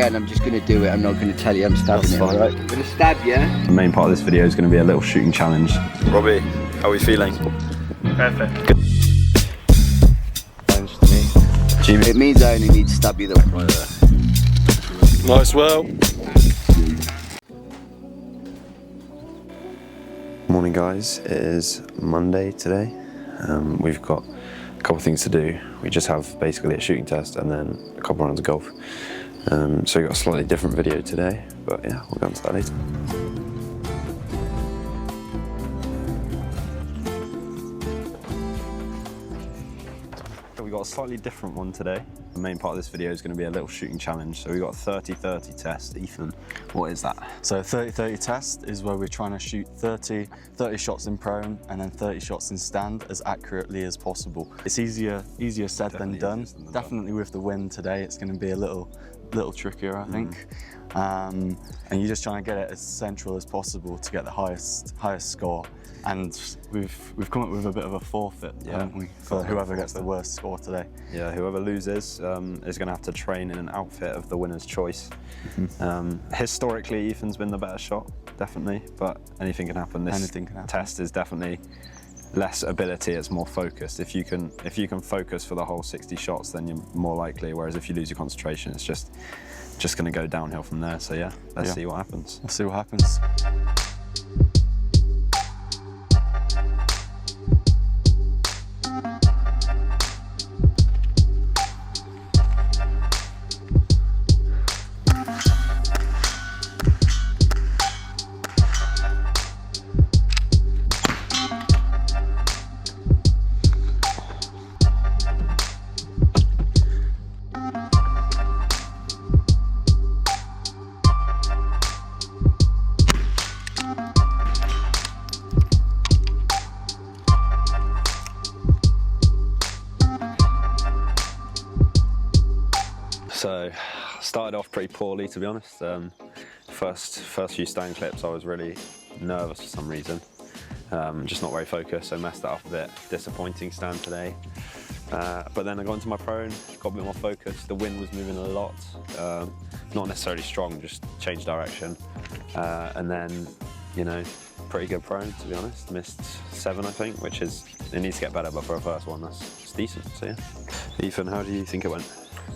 And I'm just going to do it. I'm not going to tell you I'm stabbing it. Right? I'm going to stab you. The main part of this video is going to be a little shooting challenge. Robbie, how are we feeling? Perfect. Good. Challenge to me. Jimmy. It means I only need to stab you the right there. Nice well. Morning guys, it is Monday today. We've got a couple of things to do. We just have basically a shooting test and then a couple rounds of golf. So we've got a slightly different video today, but yeah, we'll go into that later. We've got a slightly different one today. The main part of this video is going to be a little shooting challenge. So we've got a 30-30 test. Ethan, what is that? So 30-30 test is where we're trying to shoot 30 shots in prone and then 30 shots in stand as accurately as possible. It's easier said than done. Definitely with the wind today, it's going to be a little trickier, I think. And you're just trying to get it as central as possible to get the highest score. And we've come up with a bit of a forfeit, haven't we, for whoever gets the worst score today. Yeah, whoever loses is going to have to train in an outfit of the winner's choice. Historically, Ethan's been the better shot, definitely, but anything can happen. This test is definitely less ability, it's more focused. If you can focus for the whole 60 shots, then you're more likely, whereas if you lose your concentration, it's just going to go downhill from there. So yeah, let's see what happens. Let's see what happens. So, started off pretty poorly, to be honest. First few stand clips, I was really nervous for some reason. Just not very focused, so messed that up a bit. Disappointing stand today. But then I got into my prone, got a bit more focused. The wind was moving a lot, not necessarily strong, just changed direction. And then, you know, pretty good prone, to be honest. Missed 7, I think, which is, it needs to get better, but for a first one, it's decent, so yeah. Ethan, how do you think it went?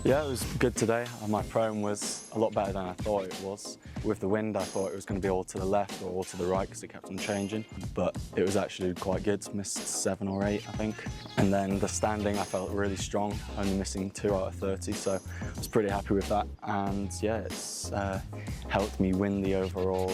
Yeah, it was good today. My prone was a lot better than I thought it was. With the wind, I thought it was going to be all to the left or all to the right because it kept on changing, but it was actually quite good. Missed 7 or 8, I think. And then the standing, I felt really strong, only missing 2 out of 30, so I was pretty happy with that. And yeah, it's helped me win the overall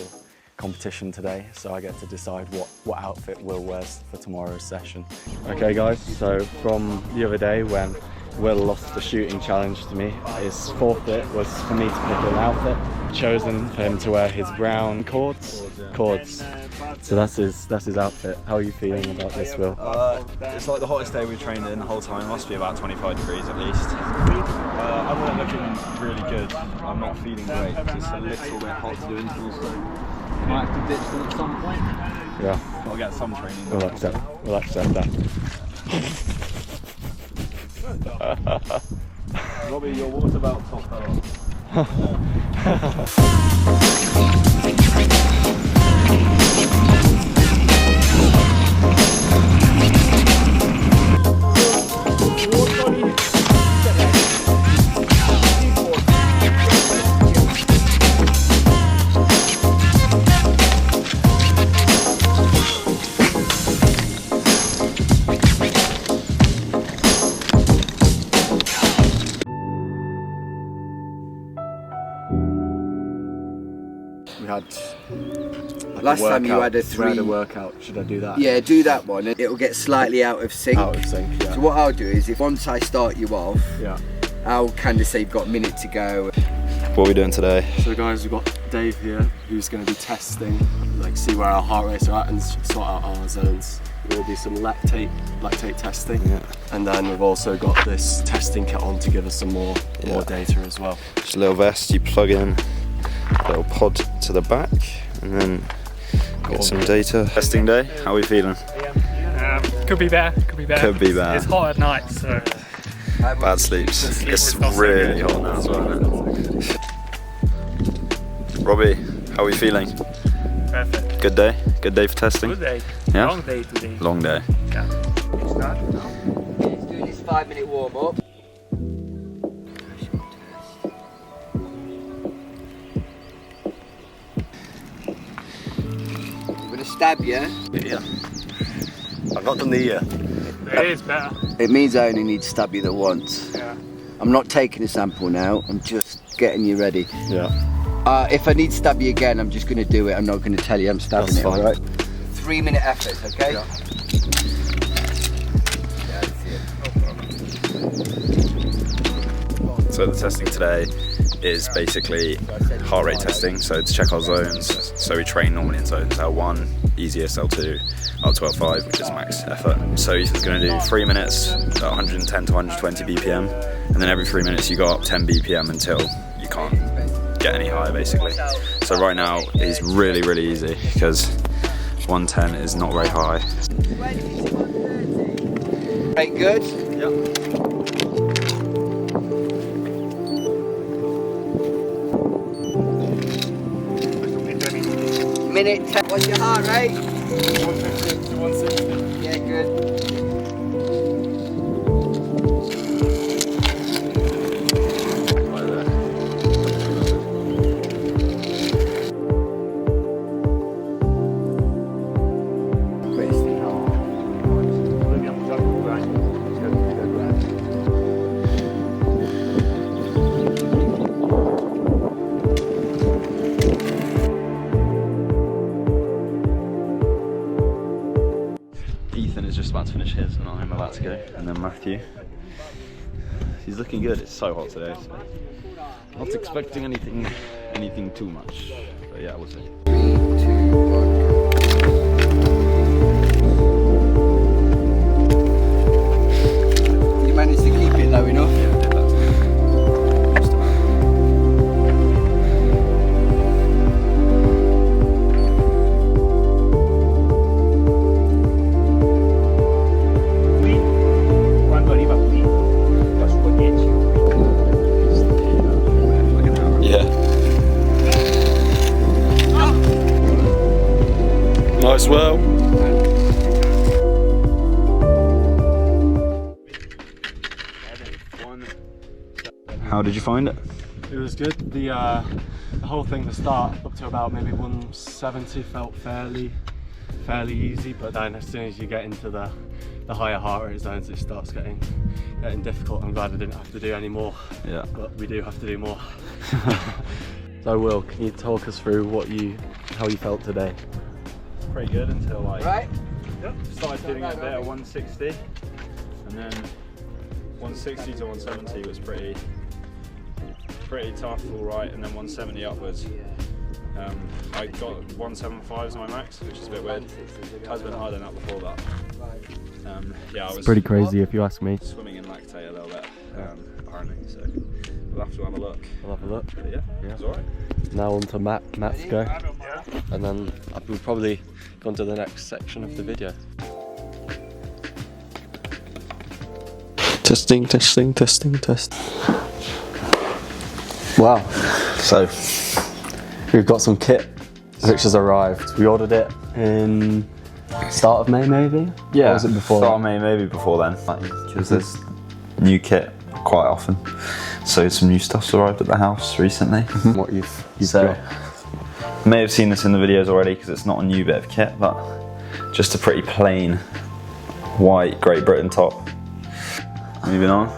competition today, so I get to decide what outfit Will wears for tomorrow's session. Okay guys, so from the other day when Will lost the shooting challenge to me, his forfeit was for me to pick an outfit. Chosen for him to wear his brown cords. So that's his outfit. How are you feeling about this, Will? It's like the hottest day we've trained in the whole time. It must be about 25 degrees at least. I'm not looking really good. I'm not feeling great. It's a little bit hot to do intervals, so might have to ditch them at some point. Yeah. Got to get some training. We'll accept that. Robbie, your water belt top fell off. We had last time you had a 3. We had a workout. Should I do that? Yeah, do that one. It'll get slightly out of sync. Yeah. So what I'll do is, if once I start you off, Yeah. I'll kind of say you've got a minute to go. What are we doing today? So guys, we've got Dave here, who's going to be testing, like see where our heart rates are at and sort out our zones. We'll do some lactate testing, and then we've also got this testing kit on to give us some more data as well. Just a little vest, you plug in a little pod to the back, and then get some data. Testing day, how are we feeling? Could be better. Could be better. It's hot at night, so Bad sleeps. It's really hot now as well, isn't it? Robbie, how are you feeling? Perfect. Good day? Good day for testing? Good day. Yeah? Long day today. Long day. Yeah. Let's start now. Let's do this 5-minute warm up. I'm gonna stab you. Yeah. I've not done the ear. It is better. It means I only need to stab you the once. Yeah. I'm not taking a sample now. I'm just getting you ready. Yeah. If I need to stab you again, I'm just gonna do it. I'm not gonna tell you I'm stabbing That's it. fine. All right. 3-minute efforts, okay? Yeah. So the testing today is basically heart rate testing, so to check our zones. So we train normally in zones L1, easiest L2, up to L5, which is max effort. So Ethan's going to do 3 minutes at 110 to 120 BPM, and then every 3 minutes you go up 10 BPM until you can't get any higher basically. So right now is really, really easy because 110 is not very high. Right, good? Yep. Minute 10. What's your heart rate? 150 to 160. Yeah, good. Abbiamo già 2 anni. Ethan is just about to finish his and I'm about to go. And then Matthew. He's looking good. It's so hot today. So not expecting anything too much. But yeah, we'll see. 3, 2, 1. You managed to keep it low enough? Yeah, I did that. Just about. Qui, quando arriva qui, va su 10. Yeah. Nice well. How did you find it? It was good. The whole thing, the start up to about maybe 170 felt fairly easy, but then as soon as you get into the higher heart rate zones, it starts getting difficult. I'm glad I didn't have to do any more. Yeah. But we do have to do more. So Will, can you talk us through how you felt today? Pretty good until like Right? started feeling a bit at 160, and then 160 to 170 was pretty tough, all right, and then 170 upwards. I got 175 as my max, which is a bit weird. It has been higher than that before that. Yeah, I was Pretty crazy if you ask me. swimming in lactate a little bit, apparently. So we'll have to have a look. We'll have a look. But yeah, it's all right. Now on to Matt's go, and then we'll probably go on to the next section of the video. Testing. Wow. So we've got some kit which has arrived. We ordered it in start of May maybe? Yeah. Or was it before? Start of May, maybe before then. Because there's new kit quite often. So some new stuff's arrived at the house recently. What you've So, got. you may have seen this in the videos already because it's not a new bit of kit, but just a pretty plain white Great Britain top. Moving on.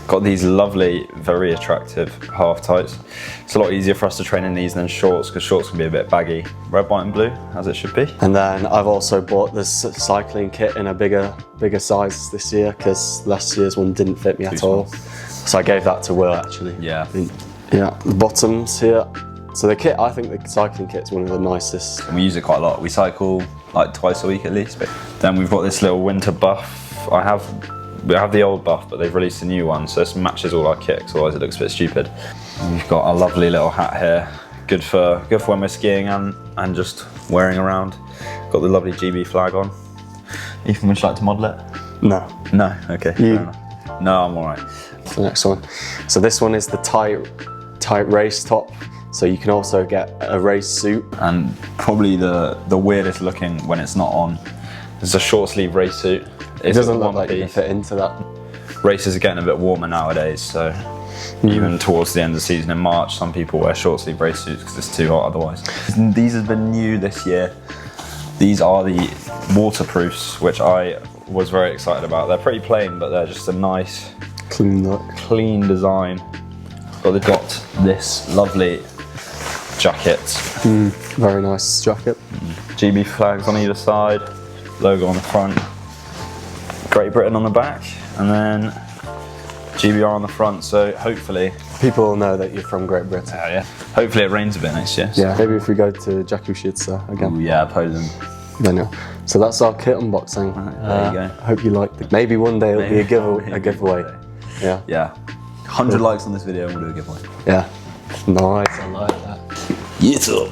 Got these lovely, very attractive half tights. It's a lot easier for us to train in these than shorts because shorts can be a bit baggy. Red, white and blue, as it should be. And then I've also bought this cycling kit in a bigger size this year because last year's one didn't fit me at all. So I gave that to Will actually. Yeah. Yeah, the bottoms here. So the kit, I think the cycling kit's one of the nicest. And we use it quite a lot. We cycle like twice a week at least. But then we've got this little winter buff. We have the old buff, but they've released a new one, so this matches all our kits, otherwise it looks a bit stupid. And we've got a lovely little hat here. Good for when we're skiing and just wearing around. Got the lovely GB flag on. Ethan, would you like to model it? No. No? Okay, fair enough. No, I'm alright. The next one. So this one is the tight race top. So you can also get a race suit. And probably the weirdest looking when it's not on is a short sleeve race suit. It doesn't look like you can fit into that. Races are getting a bit warmer nowadays, so even towards the end of the season in March, some people wear short sleeve race suits because it's too hot otherwise. These have been new this year. These are the waterproofs, which I was very excited about. They're pretty plain, but they're just a nice, Clean look. clean design. But they've got this lovely jacket. Very nice jacket. GB flags on either side, logo on the front, Great Britain on the back, and then GBR on the front, so hopefully... People will know that you're from Great Britain. yeah. Hopefully it rains a bit next year. Yeah, maybe if we go to Jakubshice again. Ooh, yeah, Poland. Then yeah. So that's our kit unboxing. There you go. Hope you liked it. Maybe one day it'll be a giveaway. Yeah. Yeah. 100 likes on this video and we'll do a giveaway. Yeah. Nice, I like that. YouTube.